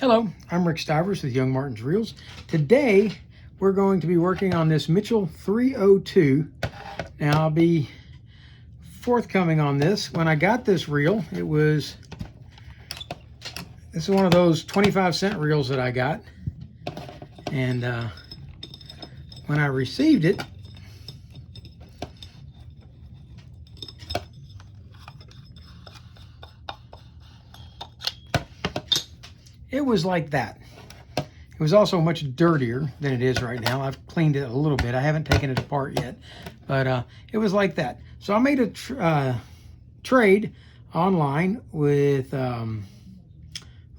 Hello, I'm Rick Stivers with YoungMartin'sReels. Today, we're going to be working on this Mitchell 302. Now, I'll be forthcoming on this. When I got this reel, this is one of those 25-cent reels that I got. And when I received it, it was like that. It was also much dirtier than it is right now. I've cleaned it a little bit. I haven't taken it apart yet, but it was like that. So I made a trade online with, what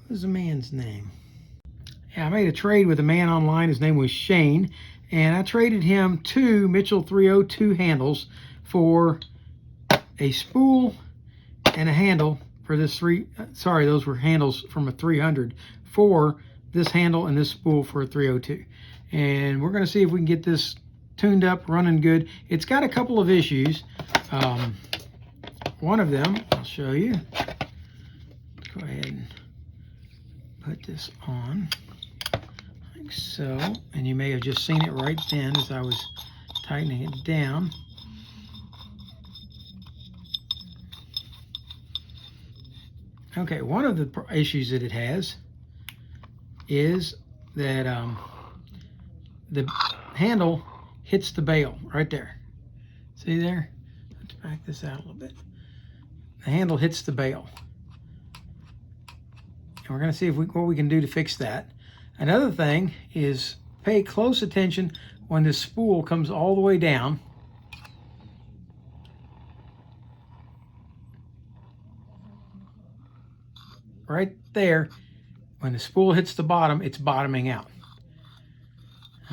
was the man's name? Yeah, I made a trade with a man online. His name was Shane, and I traded him 2 Mitchell 302 handles for a spool and a handle for this those were handles from a 300 for this handle and this spool for a 302. And we're going to see if we can get this tuned up, running good. It's got a couple of issues. One of them, I'll show you. Go ahead and put this on like so. And you may have just seen it right then as I was tightening it down. Okay, one of the issues that it has is that the handle hits the bail right there. See there? Let's back this out a little bit. The handle hits the bail. And we're going to see what we can do to fix that. Another thing is pay close attention when this spool comes all the way down. Right there, when the spool hits the bottom, it's bottoming out.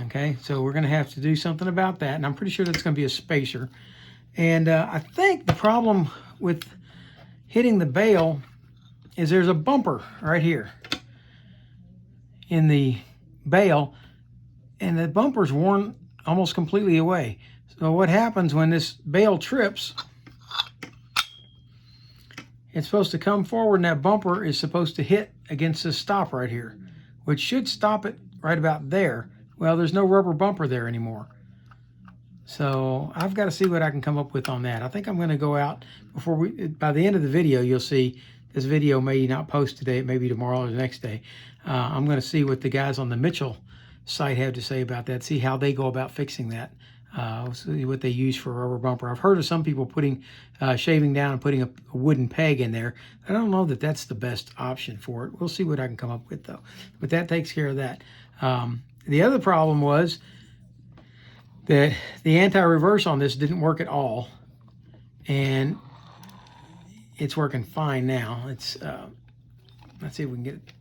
Okay, so we're going to have to do something about that, and I'm pretty sure that's going to be a spacer. And I think the problem with hitting the bail is there's a bumper right here in the bail, and the bumper's worn almost completely away. So what happens when this bail trips, it's supposed to come forward, and that bumper is supposed to hit against this stop right here, which should stop it right about there. Well, there's no rubber bumper there anymore. So I've got to see what I can come up with on that. I think I'm going to go out by the end of the video, you'll see this video may not post today. It may be tomorrow or the next day. I'm going to see what the guys on the Mitchell site have to say about that, see how they go about fixing that. See what they use for a rubber bumper. I've heard of some people shaving down and putting a wooden peg in there. I don't know that that's the best option for it. We'll see what I can come up with though. But that takes care of that. The other problem was that the anti-reverse on this didn't work at all, and it's working fine now. It's let's see if we can get it.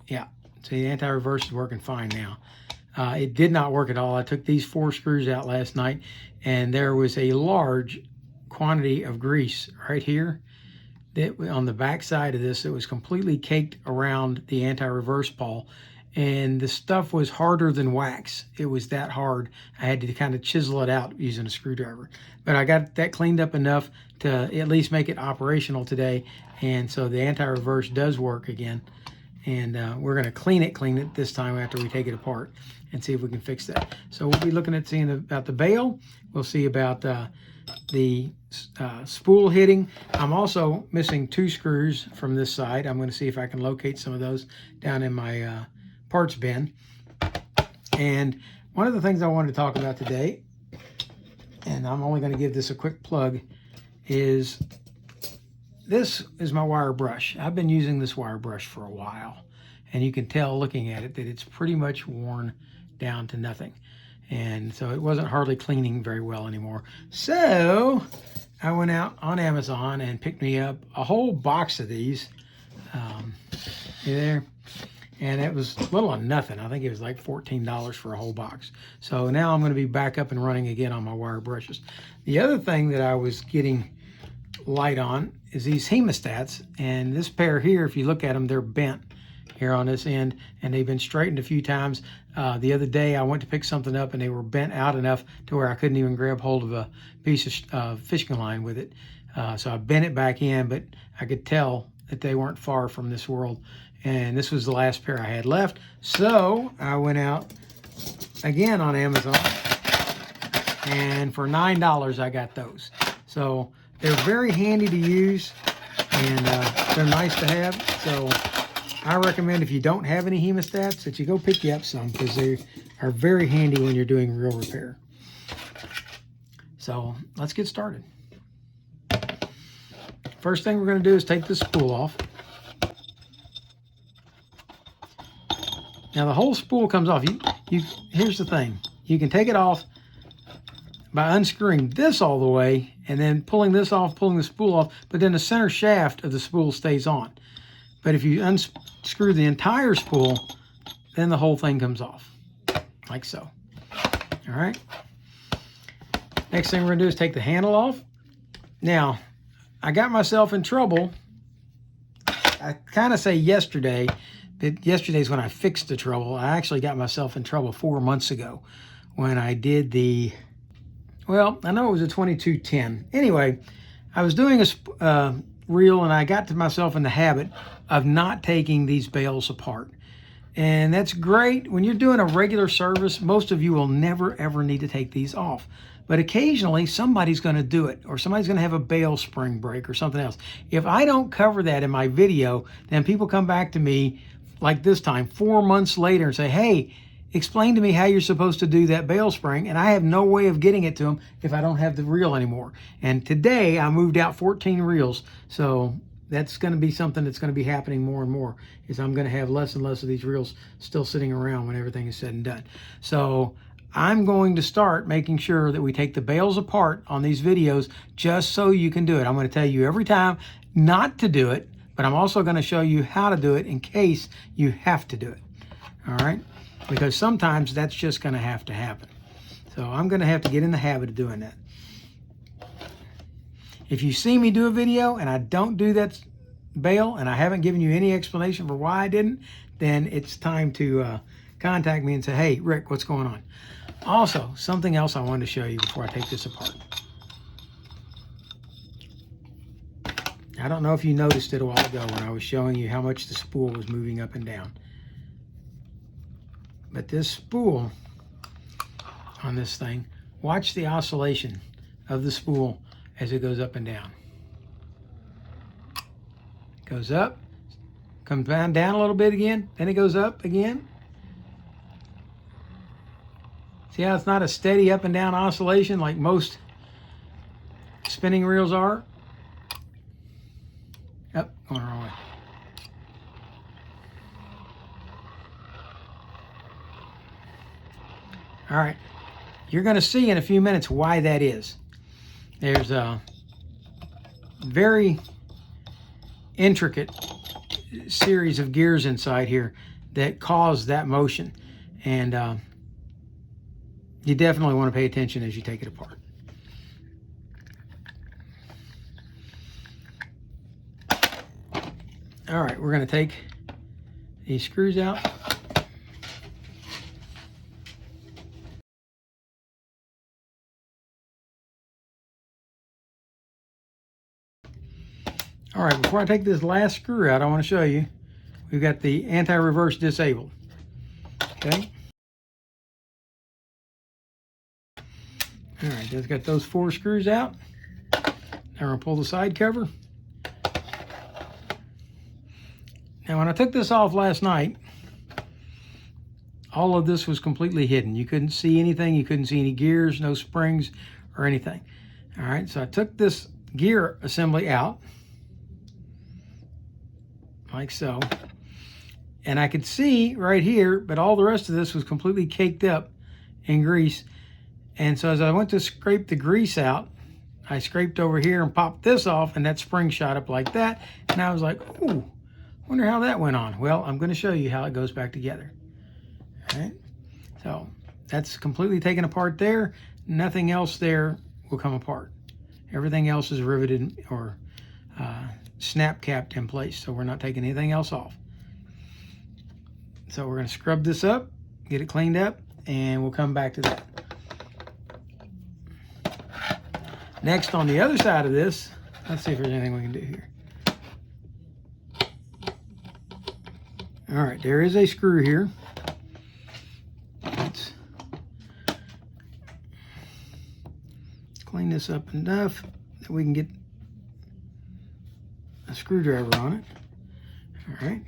Yeah, so the anti-reverse is working fine now. It did not work at all. I took these 4 screws out last night, and there was a large quantity of grease right here that on the back side of this. It was completely caked around the anti-reverse ball, and the stuff was harder than wax. It was that hard. I had to kind of chisel it out using a screwdriver. But I got that cleaned up enough to at least make it operational today, and so the anti-reverse does work again. And we're going to clean it this time after we take it apart and see if we can fix that. So we'll be looking at seeing about the bail. We'll see about the spool hitting. I'm also missing 2 screws from this side. I'm going to see if I can locate some of those down in my parts bin. And one of the things I wanted to talk about today, and I'm only going to give this a quick plug, is this is my wire brush. I've been using this wire brush for a while, and you can tell looking at it that it's pretty much worn down to nothing. And so it wasn't hardly cleaning very well anymore. So I went out on Amazon and picked me up a whole box of these. There. And it was little on nothing. I think it was like $14 for a whole box. So now I'm going to be back up and running again on my wire brushes. The other thing that I was getting light on is these hemostats, and this pair here, if you look at them, they're bent here on this end, and they've been straightened a few times. The other day I went to pick something up and they were bent out enough to where I couldn't even grab hold of a piece of fishing line with it. So I bent it back in, but I could tell that they weren't far from this world. And this was the last pair I had left. So I went out again on Amazon, and for $9 I got those. So they're very handy to use, and they're nice to have. So I recommend, if you don't have any hemostats, that you go pick you up some, because they are very handy when you're doing reel repair. So let's get started. First thing we're going to do is take this spool off. Now the whole spool comes off. Here's the thing. You can take it off by unscrewing this all the way and then pulling this off, pulling the spool off, but then the center shaft of the spool stays on. But if you unscrew the entire spool, then the whole thing comes off, like so. All right. Next thing we're going to do is take the handle off. Now, I got myself in trouble. I kind of say yesterday, but yesterday's when I fixed the trouble. I actually got myself in trouble 4 months ago when I did the, well, I know it was a 2210. Anyway, I was doing a reel, and I got to myself in the habit of not taking these bales apart. And that's great. When you're doing a regular service, most of you will never ever need to take these off. But occasionally somebody's going to do it, or somebody's going to have a bale spring break or something else. If I don't cover that in my video, then people come back to me like this time 4 months later and say, hey, explain to me how you're supposed to do that bale spring. And I have no way of getting it to them if I don't have the reel anymore. And today I moved out 14 reels. So that's going to be something that's going to be happening more and more, is I'm going to have less and less of these reels still sitting around when everything is said and done. So I'm going to start making sure that we take the bales apart on these videos, just so you can do it. I'm going to tell you every time not to do it, but I'm also going to show you how to do it in case you have to do it. All right? Because sometimes that's just going to have to happen. So I'm going to have to get in the habit of doing that. If you see me do a video and I don't do that bale, and I haven't given you any explanation for why I didn't, then it's time to contact me and say, hey, Rick, what's going on? Also, something else I wanted to show you before I take this apart. I don't know if you noticed it a while ago when I was showing you how much the spool was moving up and down. But this spool on this thing, watch the oscillation of the spool as it goes up and down. It goes up, comes down a little bit again, then it goes up again. See how it's not a steady up and down oscillation like most spinning reels are? Yep, going the wrong way. All right, you're going to see in a few minutes why that is. There's a very intricate series of gears inside here that cause that motion, and you definitely want to pay attention as you take it apart. All right, we're going to take these screws out. All right, before I take this last screw out, I want to show you, we've got the anti-reverse disabled. Okay. All right, just got those 4 screws out. Now we're going to pull the side cover. Now, when I took this off last night, all of this was completely hidden. You couldn't see anything. You couldn't see any gears, no springs or anything. All right, so I took this gear assembly out, like so. And I could see right here, but all the rest of this was completely caked up in grease. And so as I went to scrape the grease out, I scraped over here and popped this off, and that spring shot up like that. And I was like, ooh, wonder how that went on. Well, I'm going to show you how it goes back together. All right. So that's completely taken apart there. Nothing else there will come apart. Everything else is riveted or snap capped in place. So we're not taking anything else off. So we're going to scrub this up, get it cleaned up, and we'll come back to that. Next, on the other side of this, let's see if there's anything we can do here. All right, there is a screw here. Let's clean this up enough that we can get a screwdriver on it. All right.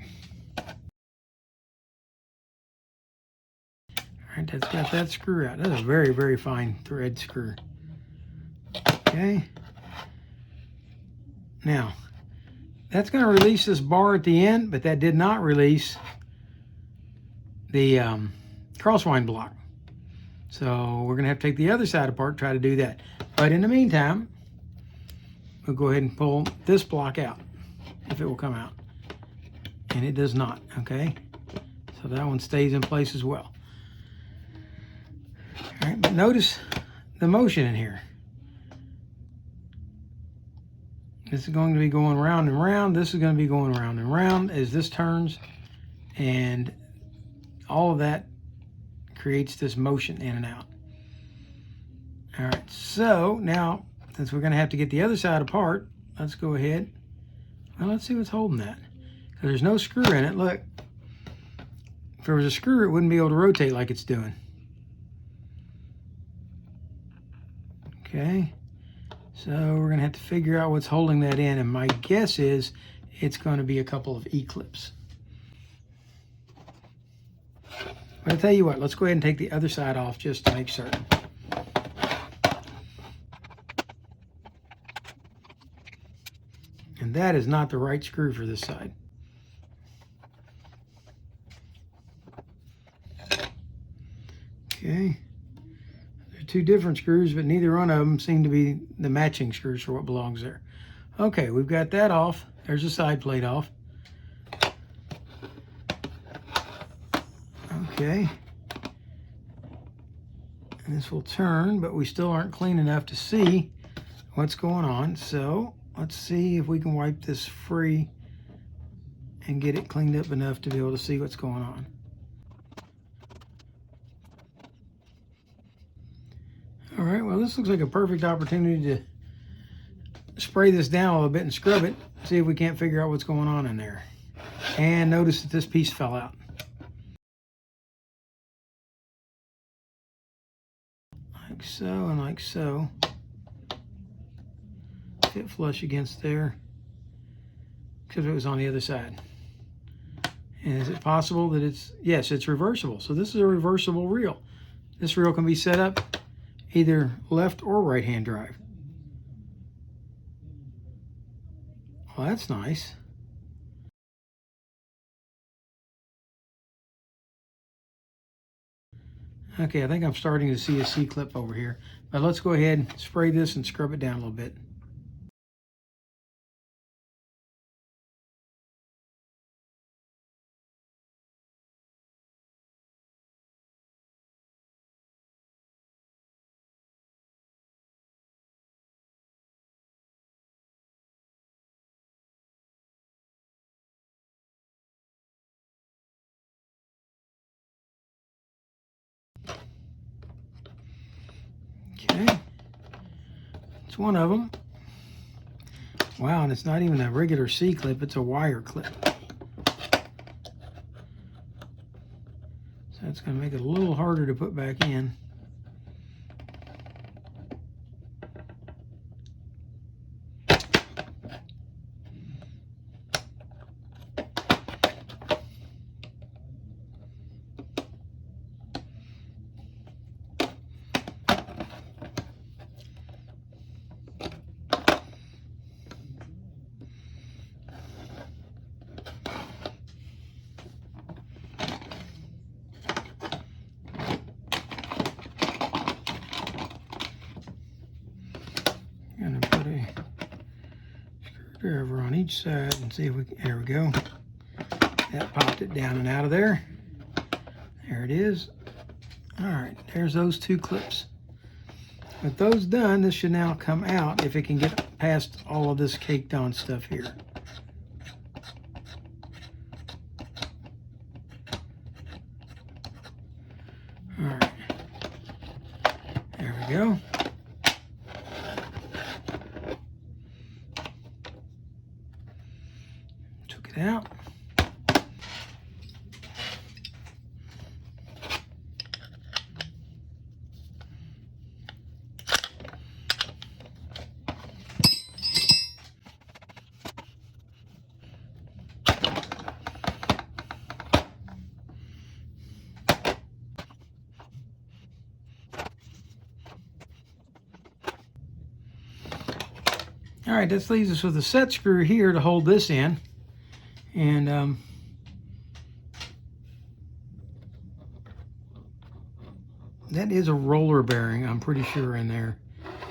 All right, that's got that screw out. That's a very, very fine thread screw. Okay. Now, that's going to release this bar at the end, but that did not release the crosswind block. So we're going to have to take the other side apart, try to do that. But in the meantime, we'll go ahead and pull this block out, if it will come out. And it does not, okay? So that one stays in place as well. All right, but notice the motion in here. This is going to be going round and round. This is going to be going round and round as this turns. And all of that creates this motion in and out. All right, so now, since we're going to have to get the other side apart, let's go ahead. Well, let's see what's holding that. Because there's no screw in it. Look, if there was a screw, it wouldn't be able to rotate like it's doing. Okay, so we're going to have to figure out what's holding that in, and my guess is it's going to be a couple of E-clips. But I'll tell you what, let's go ahead and take the other side off just to make certain. And that is not the right screw for this side. Okay. Two different screws, but neither one of them seem to be the matching screws for what belongs there. Okay, we've got that off. There's the side plate off. Okay. And this will turn, but we still aren't clean enough to see what's going on. So let's see if we can wipe this free and get it cleaned up enough to be able to see what's going on. All right, well, this looks like a perfect opportunity to spray this down a little bit and scrub it, see if we can't figure out what's going on in there. And notice that this piece fell out. Like so and like so. Fit flush against there, except it was on the other side. And is it possible that it's, yes, it's reversible. So this is a reversible reel. This reel can be set up either left or right hand drive. Well, that's nice. Okay, I think I'm starting to see a C-clip over here. But let's go ahead and spray this and scrub it down a little bit. Okay, it's one of them. Wow, and it's not even a regular C-clip, it's a wire clip. So that's going to make it a little harder to put back in. I'm going to put a screwdriver on each side and see if we can, there we go. That popped it down and out of there. There it is. All right, there's those two clips. With those done, this should now come out if it can get past all of this caked on stuff here. All right, there we go. Took it out. All right, this leaves us with a set screw here to hold this in. And that is a roller bearing, I'm pretty sure, in there.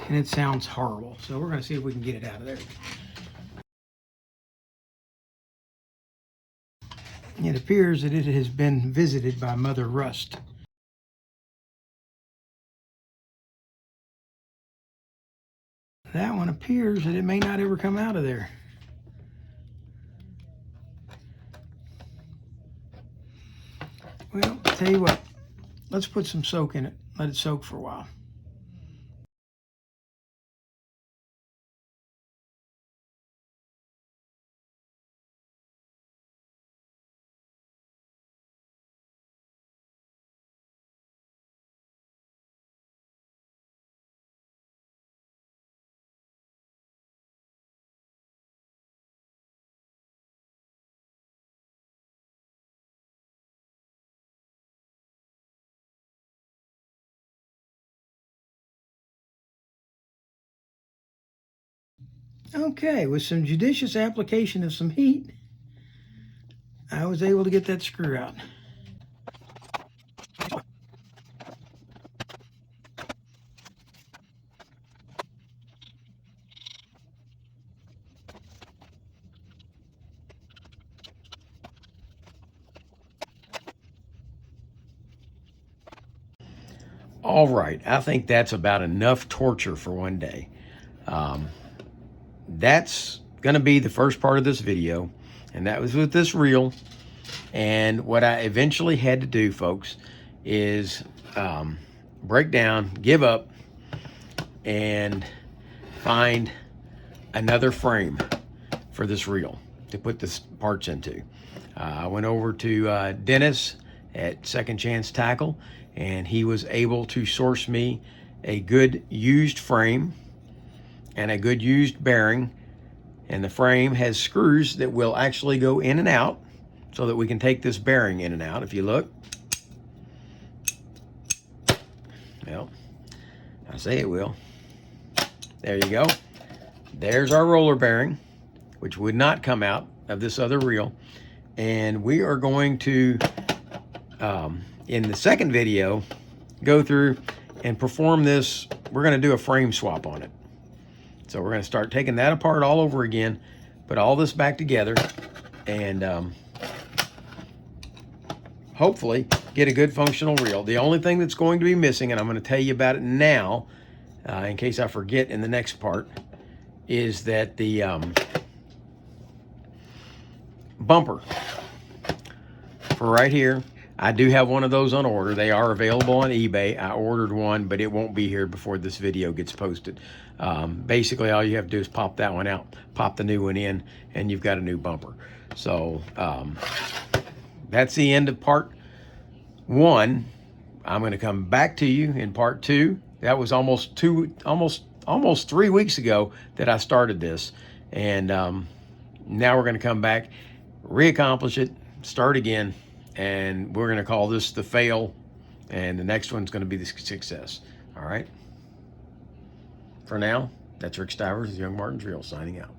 And it sounds horrible. So we're going to see if we can get it out of there. It appears that it has been visited by Mother Rust. That one appears that it may not ever come out of there. Well, I'll tell you what, let's put some soak in it. Let it soak for a while. Okay, with some judicious application of some heat, I was able to get that screw out. All right, I think that's about enough torture for one day. That's going to be the first part of this video, and that was with this reel. And what I eventually had to do, folks, is break down, give up, and find another frame for this reel to put the parts into. I went over to Dennis at Second Chance Tackle, and he was able to source me a good used frame and a good used bearing, and the frame has screws that will actually go in and out so that we can take this bearing in and out. If you look, well, I say it will. There you go. There's our roller bearing, which would not come out of this other reel. And we are going to, in the second video, go through and perform this. We're going to do a frame swap on it. So we're going to start taking that apart all over again, put all this back together, and hopefully get a good functional reel. The only thing that's going to be missing, and I'm going to tell you about it now, in case I forget in the next part, is that the bumper for right here. I do have one of those on order. They are available on eBay. I ordered one, but it won't be here before this video gets posted. Basically, all you have to do is pop that one out, pop the new one in, and you've got a new bumper. So that's the end of part one. I'm going to come back to you in part two. That was almost 3 weeks ago that I started this, and now we're going to come back, reaccomplish it, start again, and we're going to call this the fail, and the next one's going to be the success. All right. For now, that's Rick Stivers with Young Martin's Reels signing out.